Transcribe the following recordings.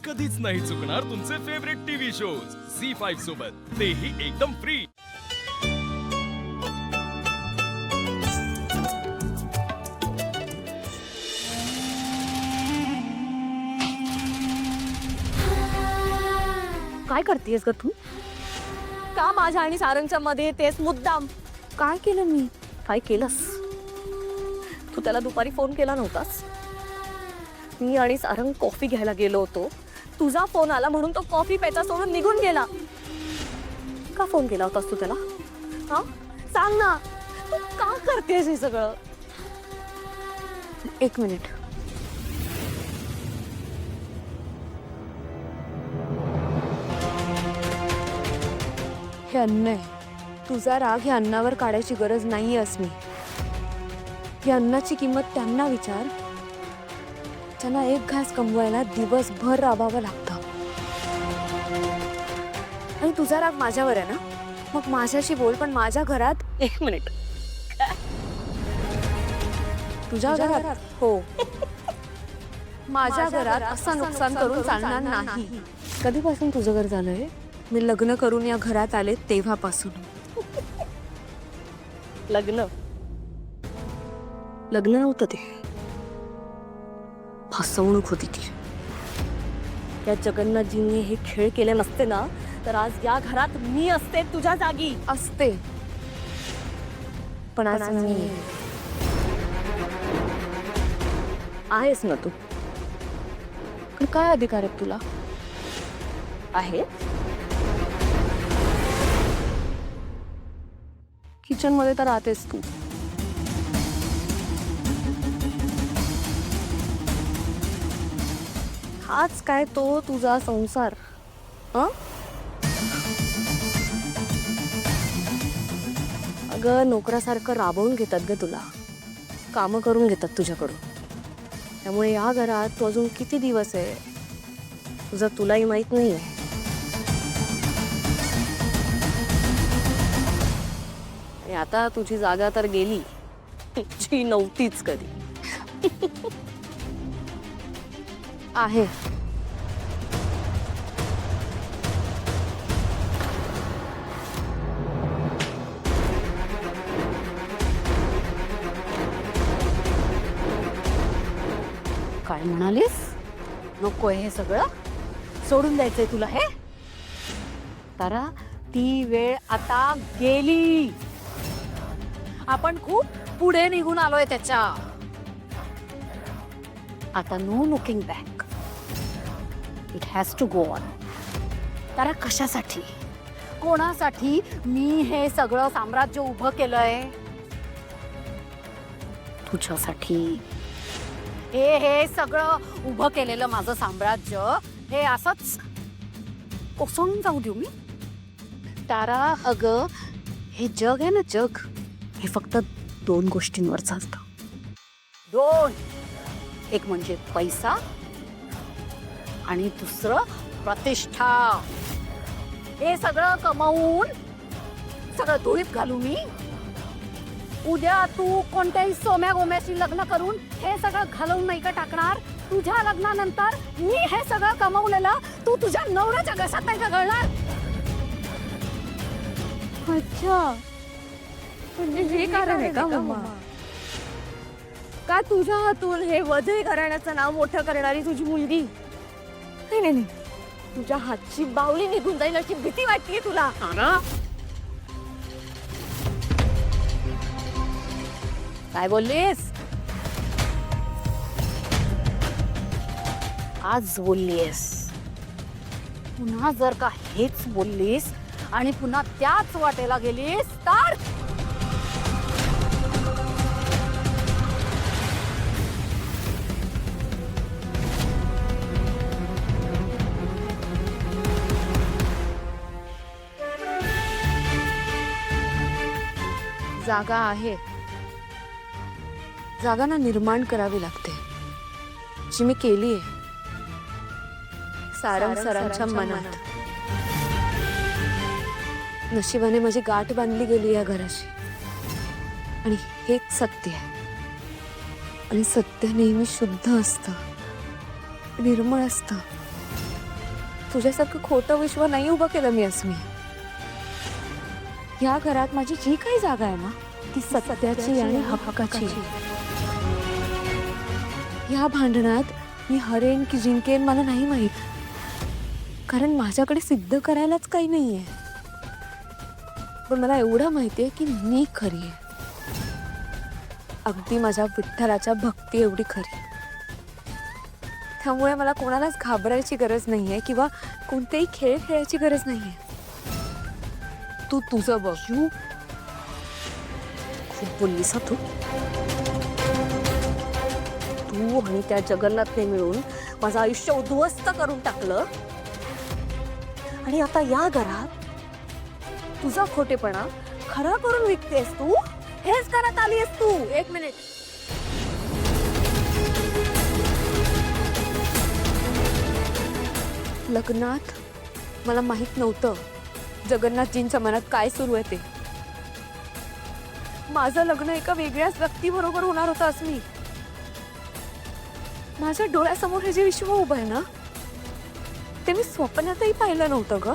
कधीच नाही चुकणार तुमचे फेवरेट टीव्ही शोज झी5 सोबत, तेही एकदम फ्री। काय करतेस ग तू? का माझ्या आणि सारंगच्या मध्ये तेच मुद्दाम? काय केलं मी? काय केलंस तू? त्याला दुपारी फोन केला नव्हतास? मी आणि सारंग कॉफी घ्यायला गेलो होतो, तुझा फोन आला म्हणून तो कॉफी प्यायचा सोडून निघून गेला। का फोन केला होतास तू त्याला? हा सांग ना, तू का करतेस हे सगळं? एक मिनिट, हे अन्न आहे, तुझा राग ह्या अन्नावर काढायची गरज नाहीये अस्मी। या अन्नाची किंमत त्यांना विचार, त्यांना एक घास कमवायला दिवसभर राबावं लागतं। आणि तुझा राग माझ्यावर आहे ना, मग माझ्याशी बोल, पण माझ्या घरात। एक मिनिट, तुझ्या घरात? हो, माझ्या घरात असं नुकसान करून चालणार नाही। कधीपासून तुझं घर झालंय? मी लग्न करून या घरात आले तेव्हापासून। लग्न नव्हतं ते, फसवणूक होती ती। या जगन्नाथजींनी हे खेळ केले नसते ना, तर आज या घरात मी असते, तुझ्या जागी असते। पण आज मी आहेस ना तू। पण काय अधिकार आहे तुला? आहे किचन मध्ये तर राहतेस तू। हाच काय तो तुझा संसार? अगं, नोकरासारखं राबवून घेतात ग तुला, कामं करून घेतात तुझ्याकडून। त्यामुळे या घरात तू अजून किती दिवस आहे तुझं तुलाही माहित नाहीये। आणि आता तुझी जागा तर गेली, जी नव्हतीच कधी। आहे काय म्हणालीस? नकोय हे सगळं, सोडून द्यायचंय तुला हे? तारा, ती वेळ आता गेली। आपण खूप पुढे निघून आलोय त्याच्या। आता no looking back, it has to go on. Tara, कशासाठी, कोणासाठी मी हे सगळं साम्राज्य उभं केलंय? तुझ्यासाठी। हे सगळं उभं केलेलं माझं साम्राज्य हे असंच कोसळून जाऊ देऊ मी? तारा, अगं, हे जग आहे ना, जग हे फक्त दोन गोष्टींवर चालतं। दोन, एक म्हणजे पैसा आणि दुसरं प्रतिष्ठा। हे सगळं कमावून सगळं धुळीत घालू मी? उद्या तू कोणत्याही सोम्या गोम्याशी लग्न करून हे सगळं घालवून नाही का टाकणार? तुझ्या लग्नानंतर मी हे सगळं कमावलेलं तू तुझ्या नवऱ्याच्या घशात नाही का घालणार? अच्छा, म्हणजे हे कारण आहे का मम्मा? का तुझ्या हातून हे वधई घराण्याचं नाव मोठं करणारी तुझी मुलगी? नाही नाही नाही, तुझ्या हातची बावली निघून जाईल अशी भीती वाटतेय तुला? काय बोललीस? आज बोललीस, पुन्हा जर का हेच बोललीस आणि पुन्हा त्याच वाटेला गेलीस तर जागा आहे, जागा ना निर्माण करावी लागते, जी मी केली आहे सारंग सरांच्या मनात। नशिबाने माझी गाठ बांधली गेली या घराशी, आणि हेच सत्य आहे। आणि सत्य नेहमी शुद्ध असतं, निर्मळ असतं। तुझ्यासारखं खोटं विश्व नाही उभं केलं मी अस्मी. या घरात माझी जी काही जागा आहे ना ती सत्याची आणि हक्काची. या भांडणात मी हरेन की जिंकेन मला नाही माहित, कारण माझ्याकडे सिद्ध करायलाच काही नाहीये. पण मला एवढं माहितीये की मी खरी आहे, अगदी माझ्या विठ्ठलाच्या भक्ती एवढी खरी. त्यामुळे मला कोणालाच घाबरायची गरज नाहीये किंवा कोणतेही खेळ खेळायची गरज नाहीये. तू तुझं बघ. खूप बोललीस तू. तू आणि त्या जगन्नाथने मिळून माझं आयुष्य उद्ध्वस्त करून टाकलं आणि आता या घरात तुझा खोटेपणा खरा करून विकतेस तू. हेच घरात आलीस तू. एक मिनिट. लग्नात मला माहित नव्हतं जगन्नाथजींच्या मनात काय सुरू आहे ते. माझं लग्न एका वेगळ्याच व्यक्तीबरोबर होणार होतं अस्मी. माझ्या डोळ्यासमोर हे जे विश्व उभं आहे ना ते मी स्वप्नातही पाहिलं नव्हतं ग.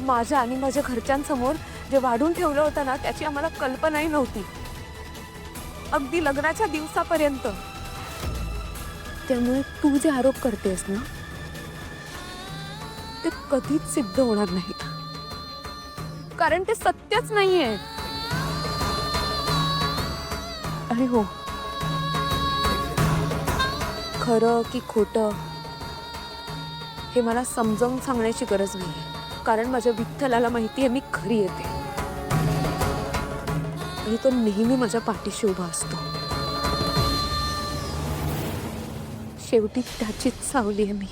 माझ्या आणि माझ्या घरच्यांसमोर जे वाढून ठेवलं होतं ना त्याची आम्हाला कल्पनाही नव्हती, अगदी लग्नाच्या दिवसापर्यंत. त्यामुळे तू जे आरोप करतेस ना ते कधीच सिद्ध होणार नाहीत, कारण ते सत्यच नाहीये. आणि हो, खरं की खोटं हे मला समजावून सांगण्याची गरज नाहीये, कारण माझ्या विठ्ठलाला माहितीये मी खरी येते आणि तो नेहमी माझ्या पाठीशी उभा असतो. शेवटी त्याचीच सावली आहे मी.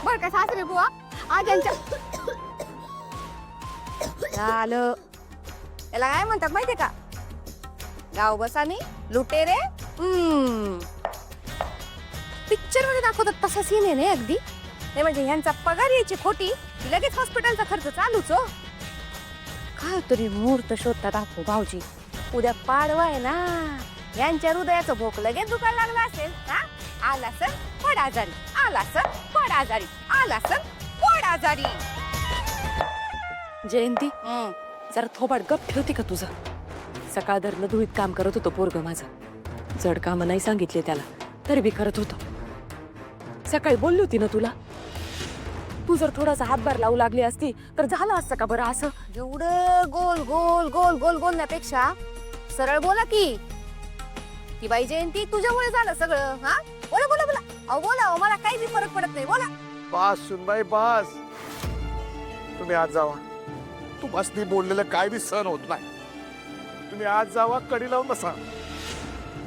बर का सासरे बुवा, आज यांच्या आलं. याला काय म्हणतात माहितीये का? गाव बसानी लुटेरे. पिक्चर मध्ये दाखवतात तसा सीन आहे ना अगदी. नाही म्हणजे यांचा पगार यायची खोटी की लगेच हॉस्पिटलचा खर्च चालूच. हो काय तरी मुहूर्त शोधतात आपो भाऊजी. उद्या पाडवा आहे ना, यांच्या हृदयाचं भोक लगेच दुखायला लागला असेल. हा आला सर पड आजारी, आला सर पड आजारी, आला सर पड आजारी. जयंती जरा थोबाड गप ठेवते का तुझं? सकाळ धरणं धुळीत काम करत होतो पोरग माझं. जड काम नाही सांगितले त्याला तरी बी करत होतो. सकाळी बोलली होती ना तुला, तू जर थोडासा हातभार लावू लागली असती तर झालं असतं का बरं? असं एवढं गोल गोल गोल गोल बोलण्यापेक्षा सरळ बोला की बाई जयंती तुझ्यामुळे झालं सगळं. हा बोला बोला बोला. अहो बोला, अहो मला काही बी फरक पडत नाही. बोला. बास सुनबाई बास. तुम्ही आज जावा. तुम्हाला बोललेलं काय बी सहन होत नाही. तुम्ही आज जावा, कडी लावून बसा,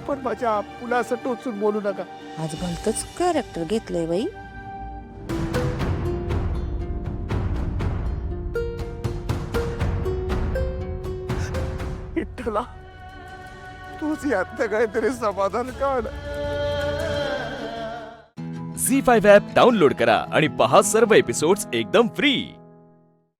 पण माझ्या आपुला असं टोचून बोलू नका. आज भलतच कॅरेक्टर घेतलंय बाई. विठ्ठला तूच यातनं काहीतरी समाधान काढ. झी 5 ॲप डाउनलोड करा आणि पहा सर्व एपिसोड्स एकदम फ्री.